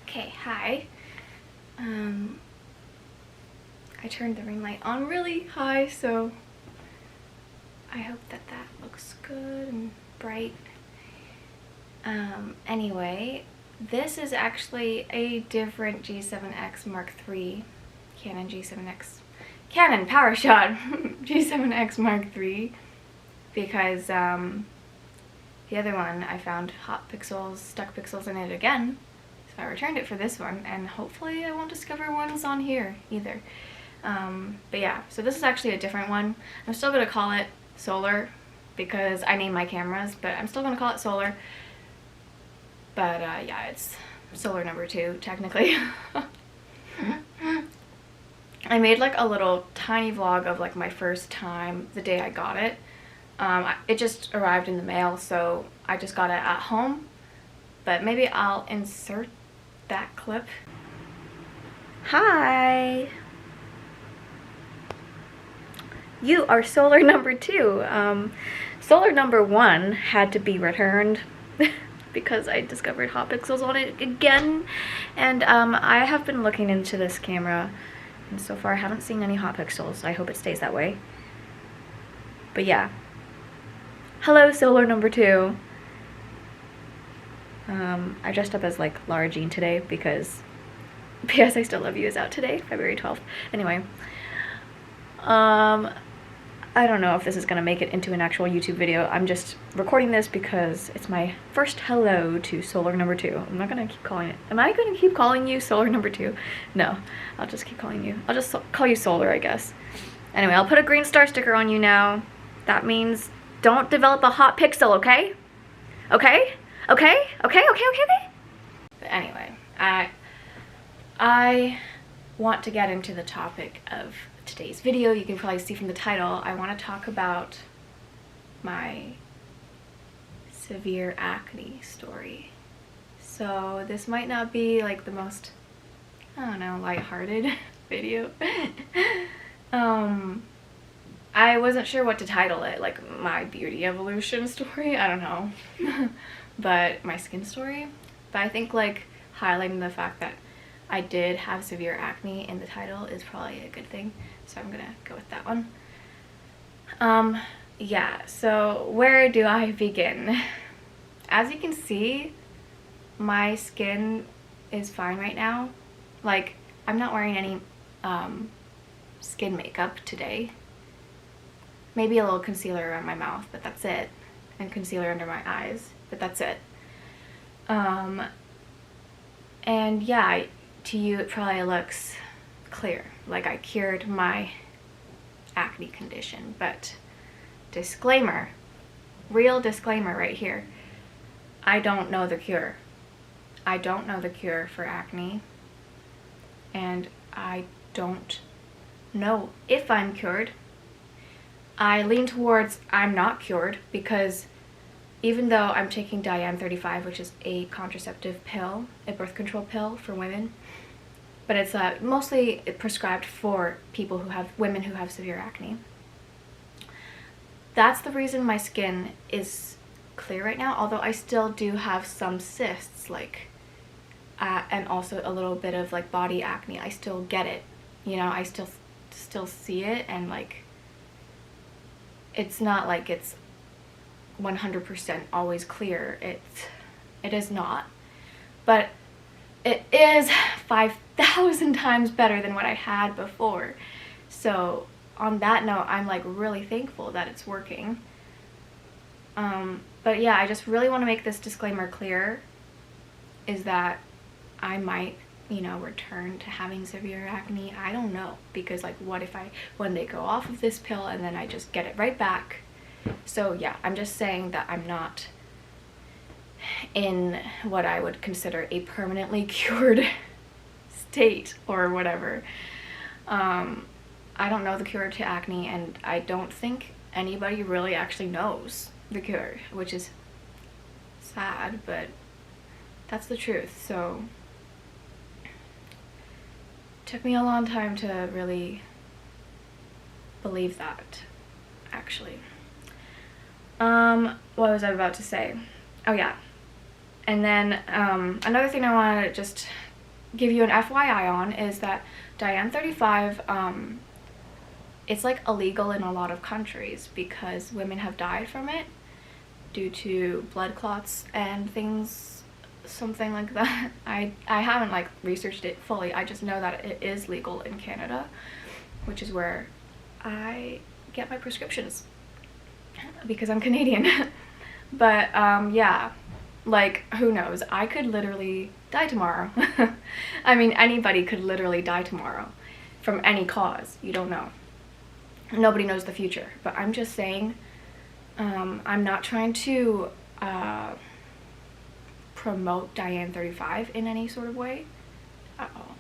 Okay, hi. I turned the ring light on really high, so I hope that looks good and bright. Anyway, this is actually a different G7X Mark III, Canon PowerShot G7X Mark III, because the other one I found stuck pixels in it again, so I returned it for this one, and hopefully I won't discover ones on here either. But yeah, so this is actually a different one. I'm still gonna call it Solar because I name my cameras, but I'm still gonna call it Solar. But yeah, it's Solar number 2 technically. I made like a little tiny vlog of like my first time the day I got it. It just arrived in the mail, so I just got it at home, but maybe I'll insert that clip. Hi! You are Solar number 2. Solar number 1 had to be returned because I discovered hot pixels on it again, and I have been looking into this camera, and so far I haven't seen any hot pixels. I hope it stays that way. But yeah. Hello, Solar number 2. I dressed up as like Lara Jean today because P.S. I Still Love You is out today, February 12th. Anyway, I don't know if this is gonna make it into an actual YouTube video. I'm just recording this because it's my first hello to Solar number 2. I'm not gonna keep calling it. Am I gonna keep calling you Solar number 2? No, I'll just keep calling you. I'll just call you Solar, I guess. Anyway, I'll put a green star sticker on you now. That means don't develop a hot pixel, okay? Okay? Okay? Okay? Okay? Okay? Okay? But anyway, I want to get into the topic of today's video. You can probably see from the title, I want to talk about my severe acne story. So this might not be like the most, I don't know, lighthearted video. I wasn't sure what to title it, like my beauty evolution story, I don't know. But my skin story. But I think like highlighting the fact that I did have severe acne in the title is probably a good thing, so I'm gonna go with that one. Yeah, so where do I begin? As you can see, my skin is fine right now. Like, I'm not wearing any skin makeup today. Maybe a little concealer around my mouth, but that's it. And concealer under my eyes, but that's it. And yeah, to you it probably looks clear, like I cured my acne condition, but disclaimer, real disclaimer right here, I don't know the cure. I don't know the cure for acne, and I don't know if I'm cured. I lean towards I'm not cured, because even though I'm taking Diam-35, which is a contraceptive pill, a birth control pill for women, but it's mostly prescribed for people who have, women who have severe acne. That's the reason my skin is clear right now, although I still do have some cysts, like, and also a little bit of like body acne. I still get it, you know, I still see it, and like, it's not like it's 100% always clear. It is not, but it is 5,000 times better than what I had before. So on that note, I'm like really thankful that it's working. But yeah, I just really want to make this disclaimer clear, is that I might, you know, return to having severe acne. I don't know, because like, what if I one day go off of this pill and then I just get it right back? So yeah, I'm just saying that I'm not in what I would consider a permanently cured state or whatever. I don't know the cure to acne, and I don't think anybody really actually knows the cure, which is sad, but that's the truth. So it took me a long time to really believe that, actually. What was I about to say? Oh yeah. And then another thing I want to just give you an FYI on is that Diane 35, it's like illegal in a lot of countries because women have died from it due to blood clots and things, something like that. I haven't like researched it fully. I just know that it is legal in Canada, which is where I get my prescriptions because I'm Canadian. But yeah, like, who knows? I could literally die tomorrow. I mean, anybody could literally die tomorrow from any cause. You don't know. Nobody knows the future. But I'm just saying, I'm not trying to promote Diane 35 in any sort of way at all,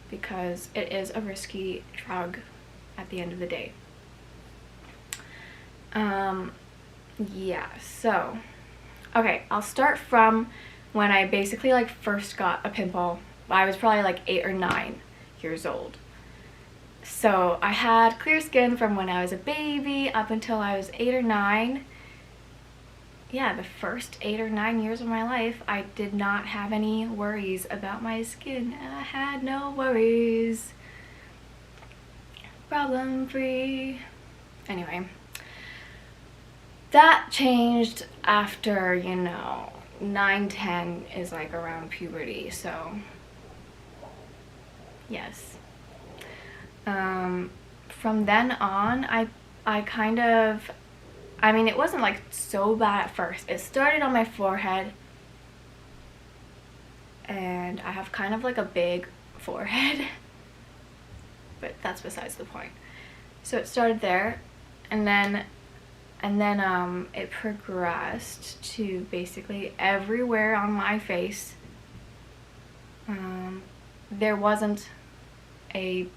because it is a risky drug at the end of the day. Yeah, so okay, I'll start from when I basically like first got a pimple. I was probably like 8 or 9 years old. So I had clear skin from when I was a baby up until I was 8 or 9. Yeah, the first 8 or 9 years of my life, I did not have any worries about my skin. I had no worries. Problem free. Anyway, that changed after, you know, 9, 10 is like around puberty, so yes. From then on, I kind of, I mean, it wasn't like so bad at first. It started on my forehead, and I have kind of like a big forehead, but that's besides the point. So it started there, and then it progressed to basically everywhere on my face. There wasn't a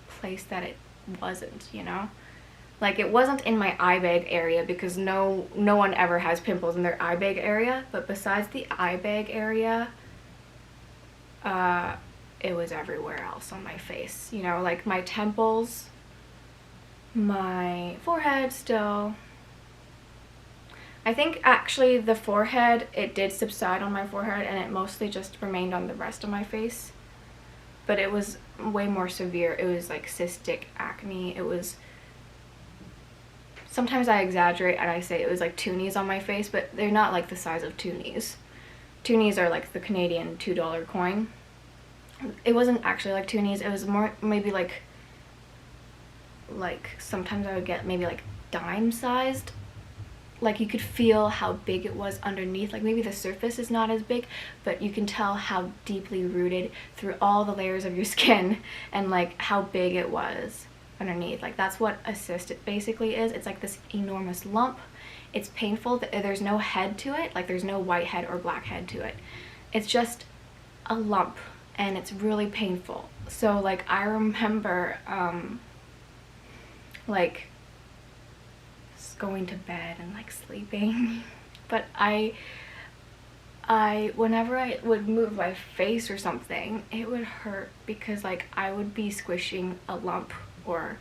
place that it wasn't, you know? Like, it wasn't in my eye bag area, because no one ever has pimples in their eye bag area, but besides the eye bag area, it was everywhere else on my face, you know, like my temples, my forehead still. I think actually the forehead, it did subside on my forehead, and it mostly just remained on the rest of my face. But it was way more severe. It was like cystic acne. It was, sometimes I exaggerate and I say it was like toonies on my face, but they're not like the size of toonies. Toonies are like the Canadian $2 coin. It wasn't actually like toonies. It was more maybe like sometimes I would get maybe like dime sized. Like, you could feel how big it was underneath. Like, maybe the surface is not as big, but you can tell how deeply rooted through all the layers of your skin, and like how big it was underneath. Like, that's what a cyst basically is. It's like this enormous lump. It's painful. There's no head to it. Like, there's no white head or black head to it. It's just a lump, and it's really painful. So like, I remember like going to bed and like sleeping, but I whenever I would move my face or something, it would hurt, because like I would be squishing a lump, or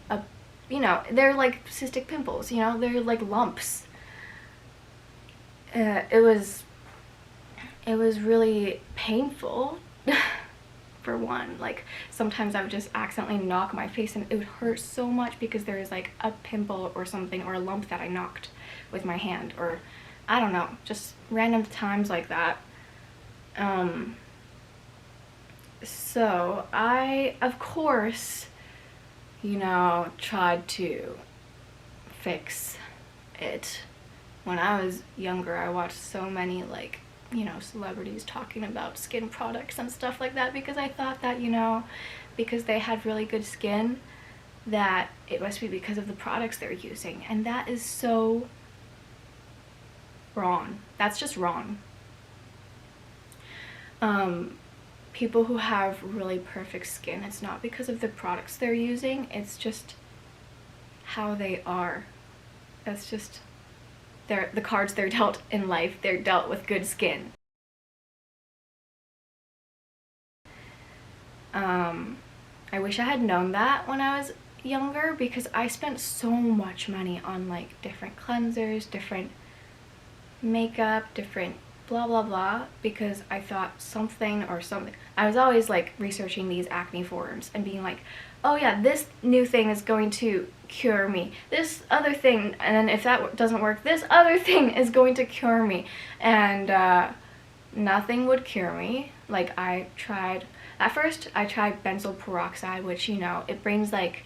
a, you know, they're like cystic pimples, you know, they're like lumps. It was really painful. For one, like sometimes I would just accidentally knock my face and it would hurt so much, because there was like a pimple or something, or a lump that I knocked with my hand, or I don't know, just random times like that. So I, of course, you know, tried to fix it. When I was younger, I watched so many like, you know, celebrities talking about skin products and stuff like that, because I thought that, you know, because they had really good skin, that it must be because of the products they're using, and that is so wrong. That's just wrong. People who have really perfect skin, it's not because of the products they're using, it's just how they are. That's just the cards they're dealt in life. They're dealt with good skin. I wish I had known that when I was younger, because I spent so much money on like different cleansers, different makeup, different blah blah blah, because I thought something or something. I was always like researching these acne forums and being like, oh yeah, this new thing is going to cure me, this other thing, and then if that doesn't work, this other thing is going to cure me, and nothing would cure me. Like, at first I tried benzoyl peroxide, which, you know, it brings like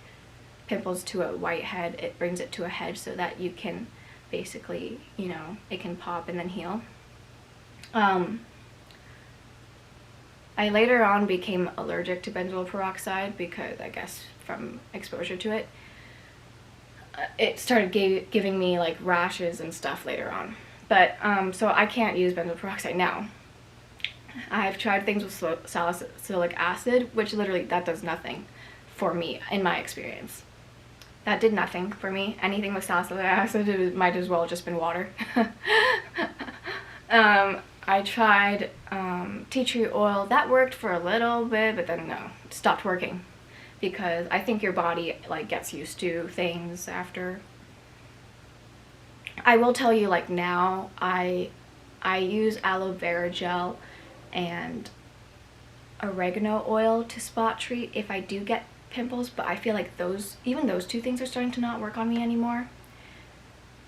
pimples to a white head, it brings it to a head so that you can basically, you know, it can pop and then heal. I later on became allergic to benzoyl peroxide because, I guess, from exposure to it, it started giving me like rashes and stuff later on. But so I can't use benzoyl peroxide now. I've tried things with salicylic acid, which literally, that does nothing for me in my experience. That did nothing for me. Anything with salicylic acid, it might as well just been water. I tried tea tree oil. That worked for a little bit, but then no, it stopped working, because I think your body like gets used to things after. I will tell you, like, now I use aloe vera gel and oregano oil to spot treat if I do get pimples, but I feel like even those two things are starting to not work on me anymore.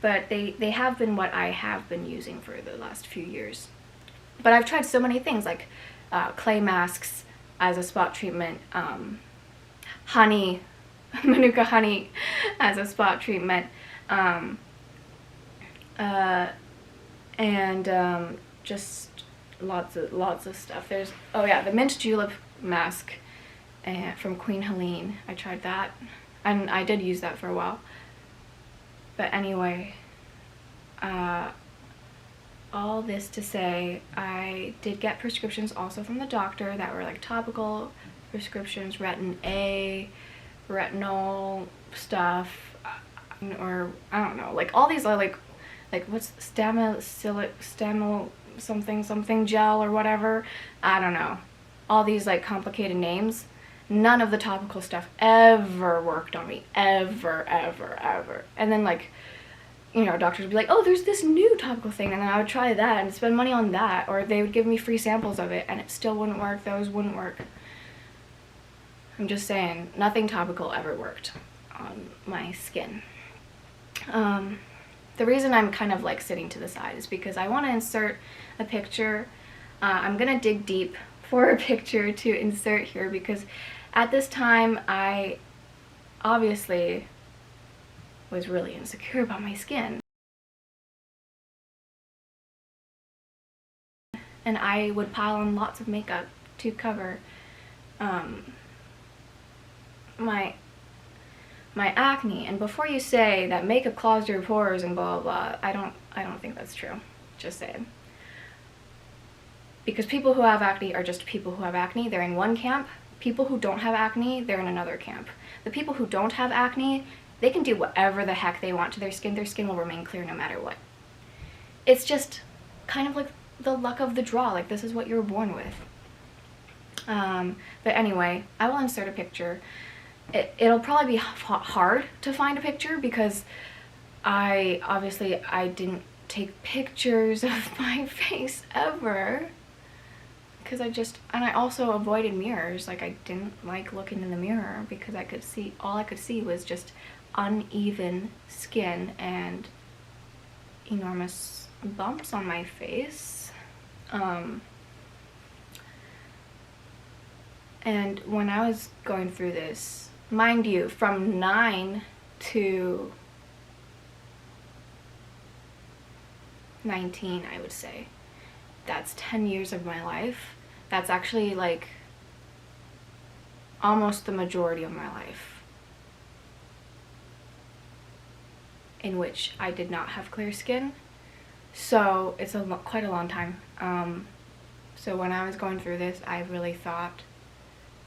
But they have been what I have been using for the last few years. But I've tried so many things, like clay masks as a spot treatment, honey, manuka honey as a spot treatment, and just lots of stuff. There's, oh yeah, the mint julep mask from Queen Helene. I tried that, and I did use that for a while. But anyway, all this to say, I did get prescriptions also from the doctor that were like topical prescriptions, retin A, retinol stuff, or I don't know, like all these are like what's stamil something gel or whatever, I don't know, all these like complicated names. None of the topical stuff ever worked on me, ever. And then, like, you know, doctors would be like, oh, there's this new topical thing, and then I would try that and spend money on that, or they would give me free samples of it and it still wouldn't work. Those wouldn't work. I'm just saying, nothing topical ever worked on my skin. The reason I'm kind of like sitting to the side is because I want to insert a picture. I'm gonna dig deep for a picture to insert here, because at this time I obviously was really insecure about my skin, and I would pile on lots of makeup to cover my acne. And before you say that makeup clogs your pores and blah blah, I don't think that's true. Just saying. Because people who have acne are just people who have acne. They're in one camp. People who don't have acne, they're in another camp. The people who don't have acne, they can do whatever the heck they want to their skin. Their skin will remain clear no matter what. It's just kind of like the luck of the draw. Like, this is what you're born with. But anyway, I will insert a picture. It'll probably be hard to find a picture because I didn't take pictures of my face ever. Because I also avoided mirrors. Like, I didn't like looking in the mirror because all I could see was just uneven skin and enormous bumps on my face. And when I was going through this, mind you, from 9 to 19, I would say, that's 10 years of my life. That's actually like almost the majority of my life in which I did not have clear skin. So it's quite a long time. So when I was going through this, I really thought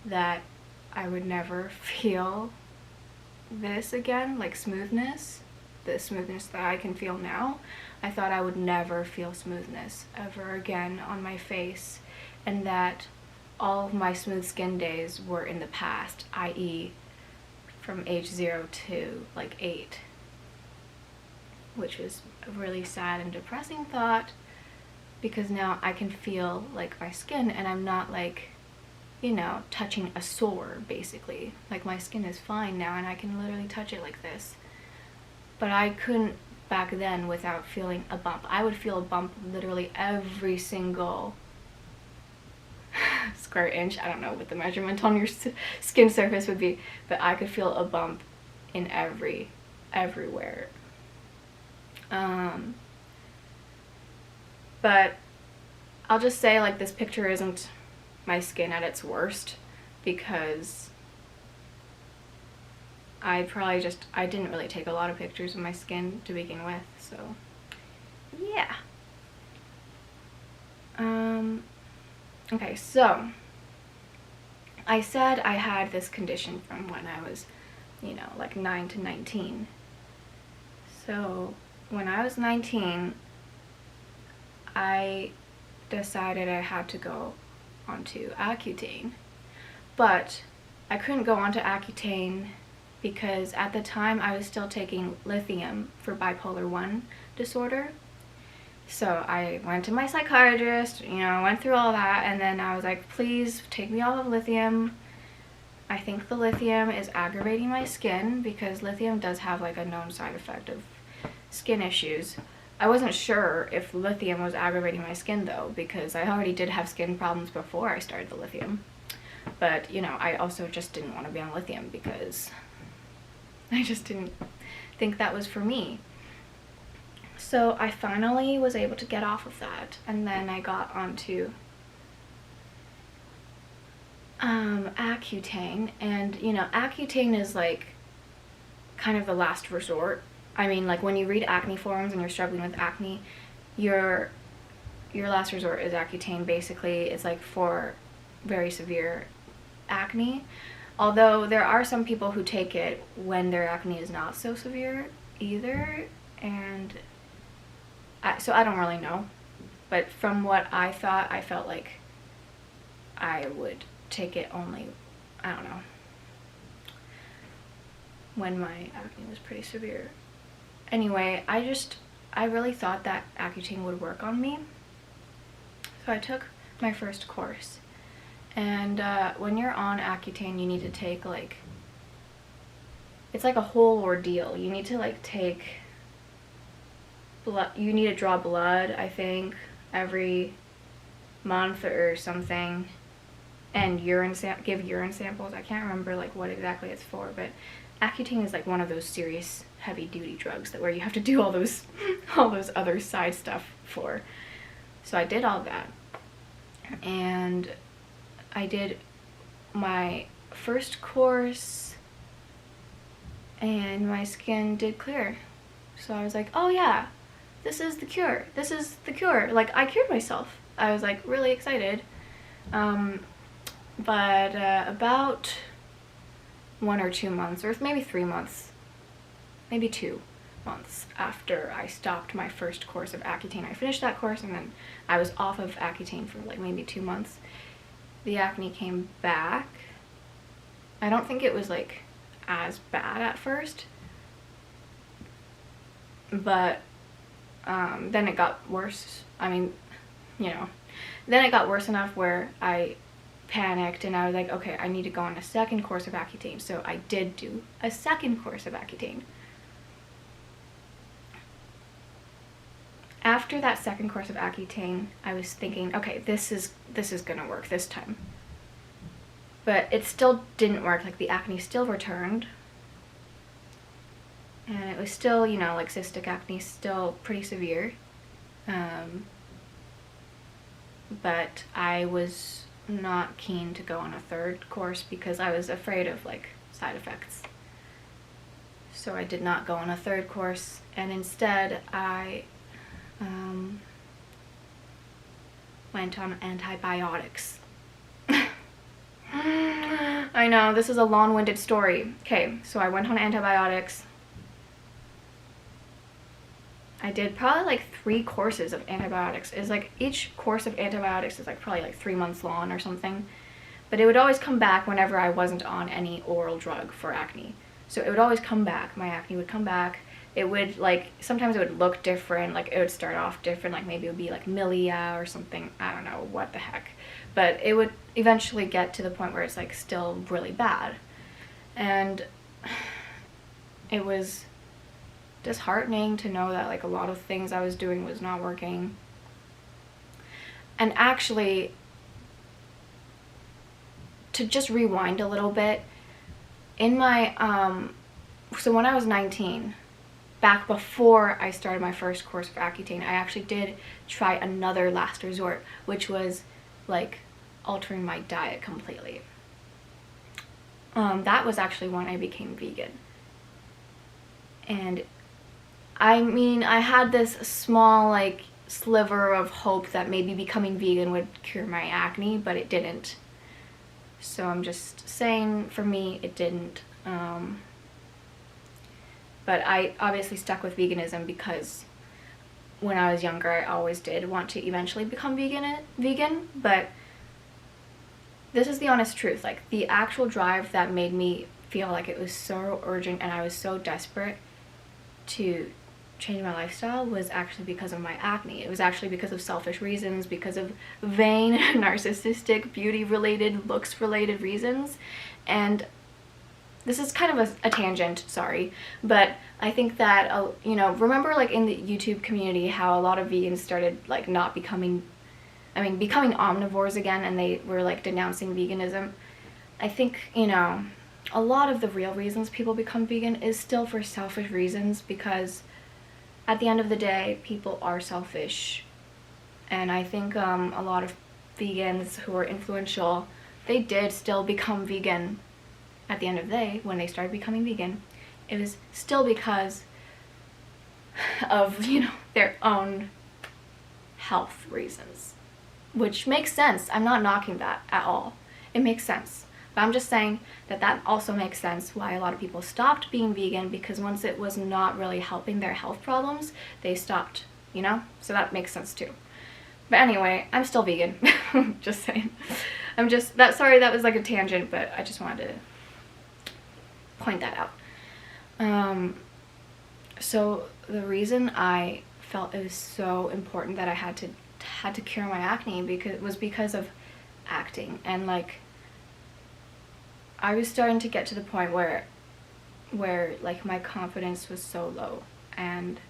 that I would never feel this again, like smoothness, the smoothness that I can feel now. I thought I would never feel smoothness ever again on my face, and that all of my smooth skin days were in the past, i.e. from age 0 to like 8, which was a really sad and depressing thought. because now I can feel like my skin, and I'm not like, you know, touching a sore basically. Like my skin is fine now and I can literally touch it like this. But I couldn't back then without feeling a bump. I would feel a bump literally every single square inch. I don't know what the measurement on your skin surface would be, but I could feel a bump in everywhere. But I'll just say, like, this picture isn't my skin at its worst, because I didn't really take a lot of pictures of my skin to begin with, so yeah. Okay, so I said I had this condition from when I was, you know, like 9 to 19. So when I was 19, I decided I had to go onto Accutane. But I couldn't go onto Accutane because at the time I was still taking lithium for bipolar 1 disorder. So I went to my psychiatrist, you know, went through all that, and then I was like, please take me off of lithium. I think the lithium is aggravating my skin, because lithium does have like a known side effect of skin issues. I wasn't sure if lithium was aggravating my skin though, because I already did have skin problems before I started the lithium. But, you know, I also just didn't want to be on lithium because I just didn't think that was for me. So I finally was able to get off of that, and then I got onto Accutane. And, you know, Accutane is like kind of the last resort. I mean, like, when you read acne forums and you're struggling with acne, your last resort is Accutane. Basically, it's like for very severe acne. Although there are some people who take it when their acne is not so severe either, and so I don't really know. But from what I thought, I felt like I would take it only, I don't know, when my acne was pretty severe. Anyway, I really thought that Accutane would work on me. So I took my first course. And when you're on Accutane, you need to take, like, it's like a whole ordeal. You need to, like, take blood, you need to draw blood, I think, every month or something, and give urine samples. I can't remember, like, what exactly it's for, but Accutane is like one of those serious heavy-duty drugs that where you have to do all those other side stuff for. So I did all that, and I did my first course, and my skin did clear. So I was like, oh yeah, this is the cure. This is the cure. Like, I cured myself. I was like really excited. But about 1 or 2 months, or maybe 3 months, maybe 2 months after I stopped my first course of Accutane, I finished that course, and then I was off of Accutane for like maybe 2 months. The acne came back. I don't think it was like as bad at first, but then it got worse. I mean, you know, then it got worse enough where I panicked and I was like, okay, I need to go on a second course of Accutane. So I did do a second course of Accutane. After that second course of Accutane, I was thinking, okay, this is gonna work this time. But it still didn't work. Like, the acne still returned, and it was still, you know, like, cystic acne, still pretty severe. But I was not keen to go on a third course because I was afraid of, like, side effects. So I did not go on a third course, and instead I went on antibiotics. I know, this is a long-winded story. Okay, so I went on antibiotics. I did probably like 3 courses of antibiotics. It's like each course of antibiotics is like probably like 3 months long or something. But it would always come back whenever I wasn't on any oral drug for acne. So it would always come back. My acne would come back, it would like, sometimes it would look different, like it would start off different, like maybe it would be like milia or something, I don't know what the heck, but it would eventually get to the point where it's like still really bad. And it was disheartening to know that like a lot of things I was doing was not working. And actually, to just rewind a little bit, in my so when I was 19, back before I started my first course of Accutane, I actually did try another last resort, which was like altering my diet completely. That was actually when I became vegan. And I mean, I had this small like sliver of hope that maybe becoming vegan would cure my acne, but it didn't. So I'm just saying, for me, it didn't. But I obviously stuck with veganism because when I was younger, I always did want to eventually become vegan, but this is the honest truth. Like, the actual drive that made me feel like it was so urgent and I was so desperate to change my lifestyle was actually because of my acne. It was actually because of selfish reasons, because of vain, narcissistic, beauty-related, looks-related reasons. And this is kind of a tangent, sorry, but I think that, you know, remember like in the YouTube community how a lot of vegans started like not becoming, becoming omnivores again, and they were like denouncing veganism. I think, you know, a lot of the real reasons people become vegan is still for selfish reasons, because at the end of the day, people are selfish. And I think a lot of vegans who are influential, they did still become vegan at the end of the day. When they started becoming vegan, it was still because of, you know, their own health reasons, which makes sense. I'm not knocking that at all. It makes sense. But I'm just saying that that also makes sense why a lot of people stopped being vegan, because once it was not really helping their health problems, they stopped, you know? So that makes sense too. But anyway, I'm still vegan. Just saying. Sorry, that was like a tangent, but I just wanted to point that out. So the reason I felt it was so important that I had to cure my acne was because of acting. And like, I was starting to get to the point where like my confidence was so low, and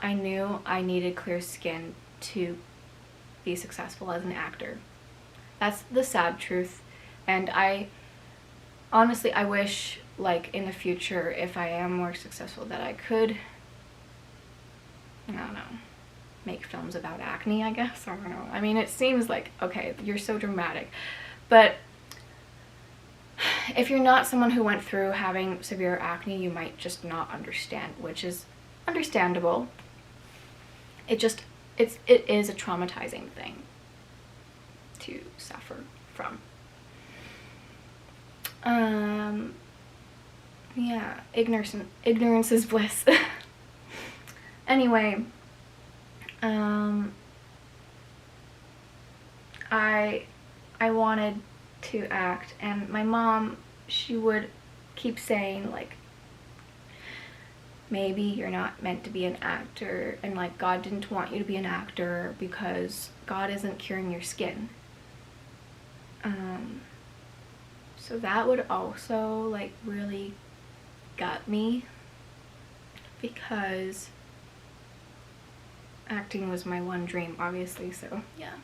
I knew I needed clear skin to be successful as an actor. That's the sad truth. And I honestly, I wish like in the future, if I am more successful, that I could, I don't know, make films about acne, I guess. I don't know. I mean, it seems like, okay, you're so dramatic, but if you're not someone who went through having severe acne, you might just not understand, which is understandable. It is a traumatizing thing to suffer from. Yeah, ignorance is bliss. Anyway, I wanted to act, and my mom, she would keep saying like, maybe you're not meant to be an actor, and like God didn't want you to be an actor because God isn't curing your skin. So that would also like really gut me, because acting was my one dream, obviously. So yeah.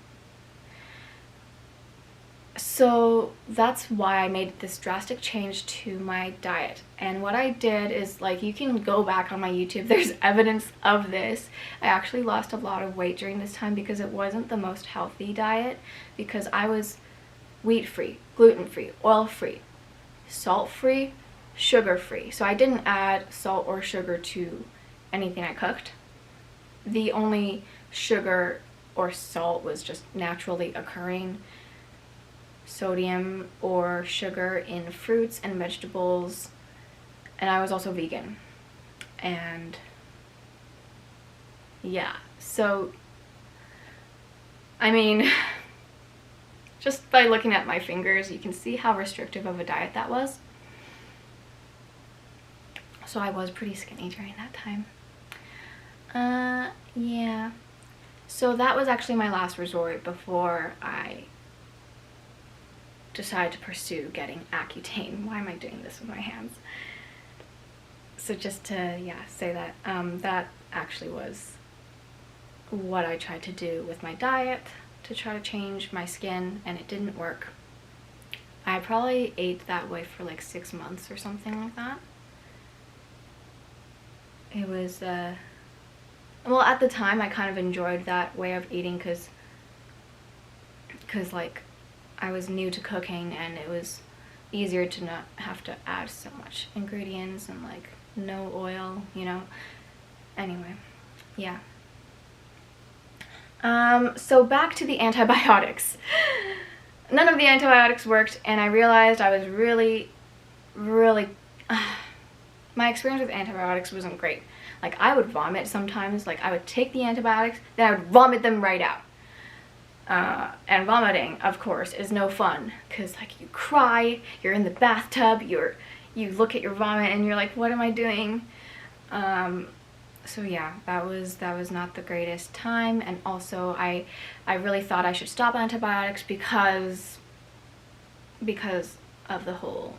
So that's why I made this drastic change to my diet. And what I did is, like, you can go back on my YouTube, there's evidence of this. I actually lost a lot of weight during this time because it wasn't the most healthy diet, because I was wheat-free, gluten-free, oil-free, salt-free, sugar-free. So I didn't add salt or sugar to anything I cooked. The only sugar or salt was just naturally occurring sodium or sugar in fruits and vegetables. And I was also vegan. And yeah, so I mean, just by looking at my fingers, you can see how restrictive of a diet that was. So I was pretty skinny during that time. Yeah. So that was actually my last resort before I decided to pursue getting Accutane. Why am I doing this with my hands? So just to, yeah, say that, that actually was what I tried to do with my diet to try to change my skin, and it didn't work. I probably ate that way for like 6 months or something like that. It was, well, at the time I kind of enjoyed that way of eating because like I was new to cooking and it was easier to not have to add so much ingredients and like no oil, you know. Anyway, yeah. So back to the antibiotics. None of the antibiotics worked, and I realized I was really my experience with antibiotics wasn't great. Like, I would vomit sometimes. Like, I would take the antibiotics, then I would vomit them right out. And vomiting, of course, is no fun, because like you cry, you're in the bathtub, you look at your vomit and you're like, what am I doing? So yeah, that was not the greatest time. And also I really thought I should stop antibiotics because of the whole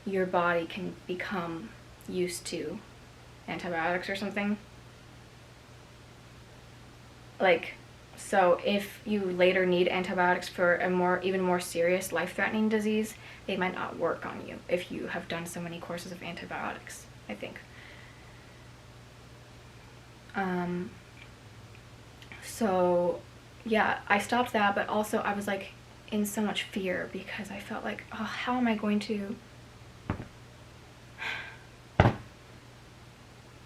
your body can become used to antibiotics or something. Like, so if you later need antibiotics for a even more serious life-threatening disease, they might not work on you if you have done so many courses of antibiotics, I think. So yeah, I stopped that, but also I was like in so much fear because I felt like, oh, how am I going to,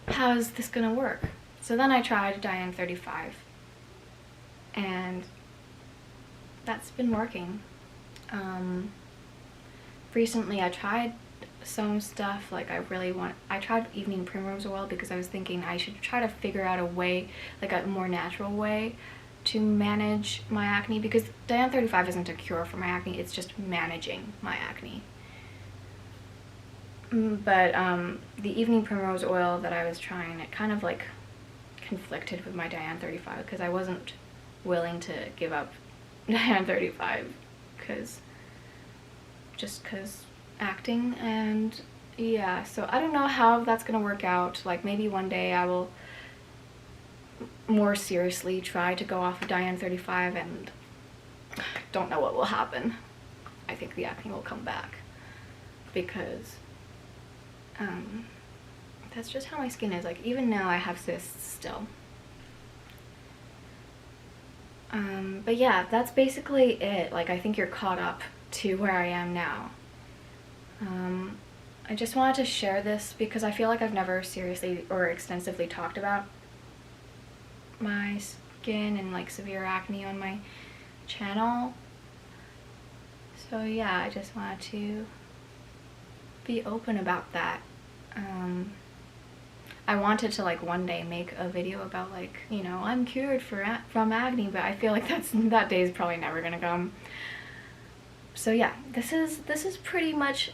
how is this gonna work? So then I tried Diane 35, and that's been working. Recently I tried some stuff, like I tried evening primrose oil because I was thinking I should try to figure out a way, like a more natural way to manage my acne, because Diane 35 isn't a cure for my acne, it's just managing my acne. But the evening primrose oil that I was trying, it kind of like conflicted with my Diane 35 because I wasn't willing to give up Diane 35 because acting. And yeah, so I don't know how that's gonna work out. Like, maybe one day I will more seriously try to go off of Diane 35, and don't know what will happen. I think the acne will come back because that's just how my skin is. Like, even now I have cysts still. But yeah, that's basically it. Like, I think you're caught up to where I am now. I just wanted to share this because I feel like I've never seriously or extensively talked about my skin and like severe acne on my channel. So yeah, I just wanted to be open about that. I wanted to like one day make a video about like, you know, I'm cured from acne, but I feel like that day is probably never gonna come. So yeah, this is pretty much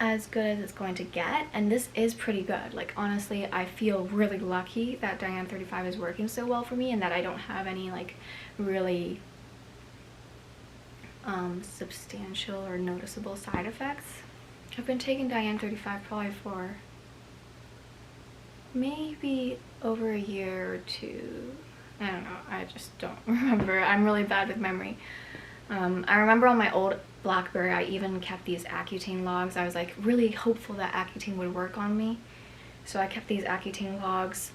as good as it's going to get, and this is pretty good. Like, honestly, I feel really lucky that Diane 35 is working so well for me and that I don't have any like really substantial or noticeable side effects. I've been taking Diane 35 probably for maybe over a year or two. I don't know, I just don't remember. I'm really bad with memory. I remember on my old BlackBerry I even kept these Accutane logs. I was like really hopeful that Accutane would work on me, so I kept these Accutane logs.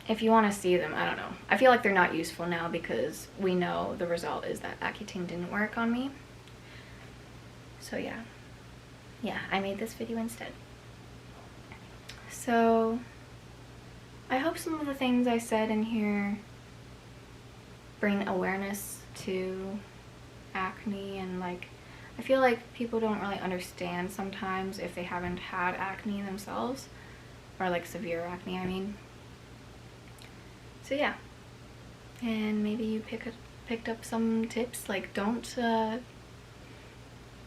If you want to see them, I don't know. I feel like they're not useful now because we know the result is that Accutane didn't work on me. So yeah, I made this video instead. So I hope some of the things I said in here bring awareness to acne, and like, I feel like people don't really understand sometimes if they haven't had acne themselves, or like severe acne, I mean. So yeah, and maybe you picked up some tips, like don't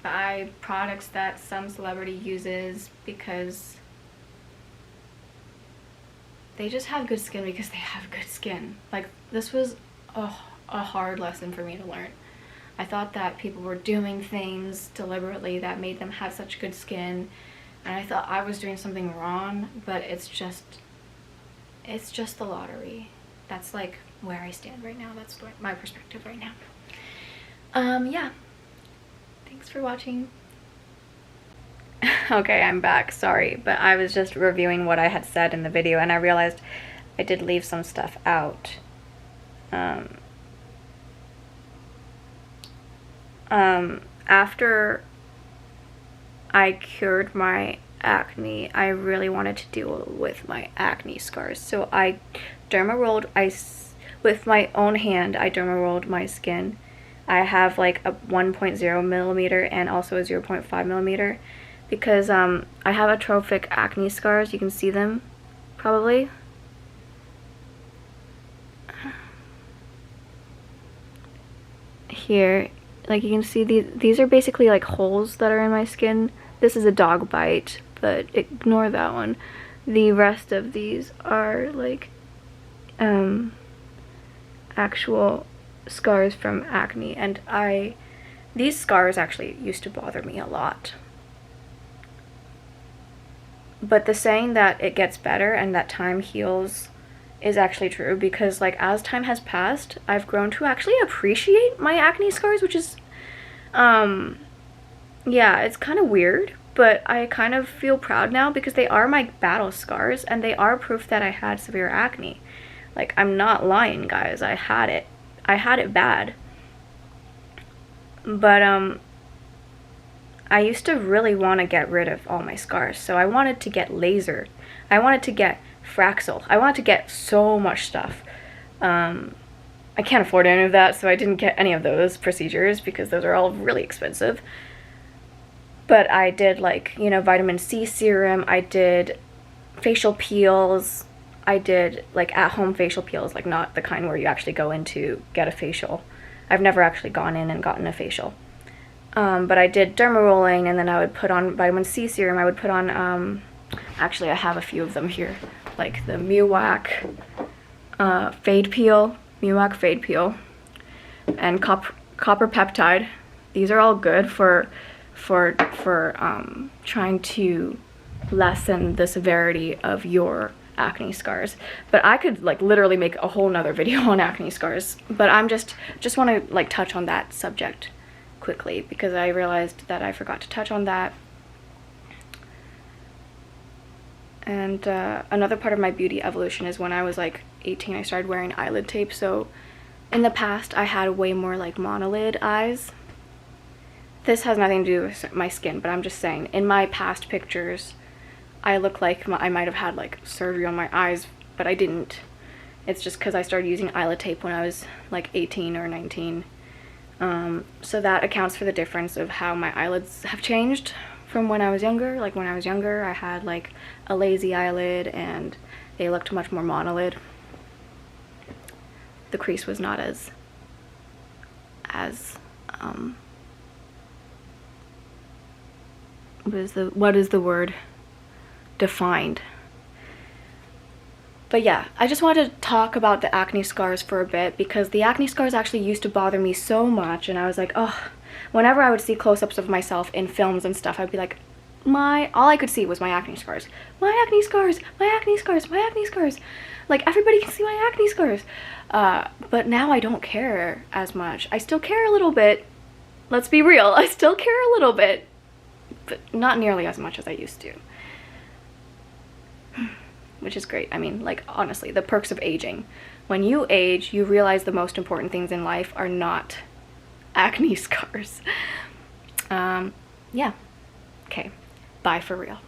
buy products that some celebrity uses because they just have good skin because they have good skin. Like, this was a hard lesson for me to learn. I thought that people were doing things deliberately that made them have such good skin, and I thought I was doing something wrong, but it's just the lottery. That's like where I stand right now. That's my perspective right now. Yeah. Thanks for watching. Okay, I'm back. Sorry, but I was just reviewing what I had said in the video, and I realized I did leave some stuff out. After I cured my acne, I really wanted to deal with my acne scars. So I derma-rolled, with my own hand, I derma-rolled my skin. I have like a 1.0 millimeter and also a 0.5 millimeter because I have atrophic acne scars. You can see them probably. Here, like you can see these are basically like holes that are in my skin. This is a dog bite, but ignore that one. The rest of these are like actual scars from acne, and these scars actually used to bother me a lot. But the saying that it gets better and that time heals is actually true, because like as time has passed, I've grown to actually appreciate my acne scars, which is yeah, it's kind of weird, but I kind of feel proud now because they are my battle scars and they are proof that I had severe acne. Like, I'm not lying, guys. I had it bad. But I used to really want to get rid of all my scars, so I wanted to get lasered. I wanted to get Fraxel. I wanted to get so much stuff. I can't afford any of that, so I didn't get any of those procedures because those are all really expensive. But I did, like, you know, vitamin C serum, I did facial peels, I did like at-home facial peels, like not the kind where you actually go in to get a facial. I've never actually gone in and gotten a facial. But I did derma rolling, and then I would put on vitamin C serum. I would put on, actually I have a few of them here, like the Muac Fade Peel, Muac Fade Peel, and copper peptide. These are all good for trying to lessen the severity of your acne scars. But I could like literally make a whole nother video on acne scars, but I'm just want to like touch on that subject quickly because I realized that I forgot to touch on that. And another part of my beauty evolution is when I was like 18, I started wearing eyelid tape. So in the past I had way more like monolid eyes. This has nothing to do with my skin, but I'm just saying, in my past pictures, I look like I might have had like surgery on my eyes, but I didn't. It's just because I started using eyelid tape when I was like 18 or 19. So that accounts for the difference of how my eyelids have changed from when I was younger. Like when I was younger, I had like a lazy eyelid and they looked much more monolid. The crease was not as what is the word? Defined. But yeah, I just wanted to talk about the acne scars for a bit because the acne scars actually used to bother me so much, and I was like, oh, whenever I would see close-ups of myself in films and stuff, I'd be like, all I could see was my acne scars. My acne scars, my acne scars, my acne scars. Like, everybody can see my acne scars. But now I don't care as much. I still care a little bit. Let's be real. I still care a little bit, but not nearly as much as I used to. Which is great. I mean, like, honestly, the perks of aging. When you age, you realize the most important things in life are not acne scars. Yeah. Okay. Bye for real.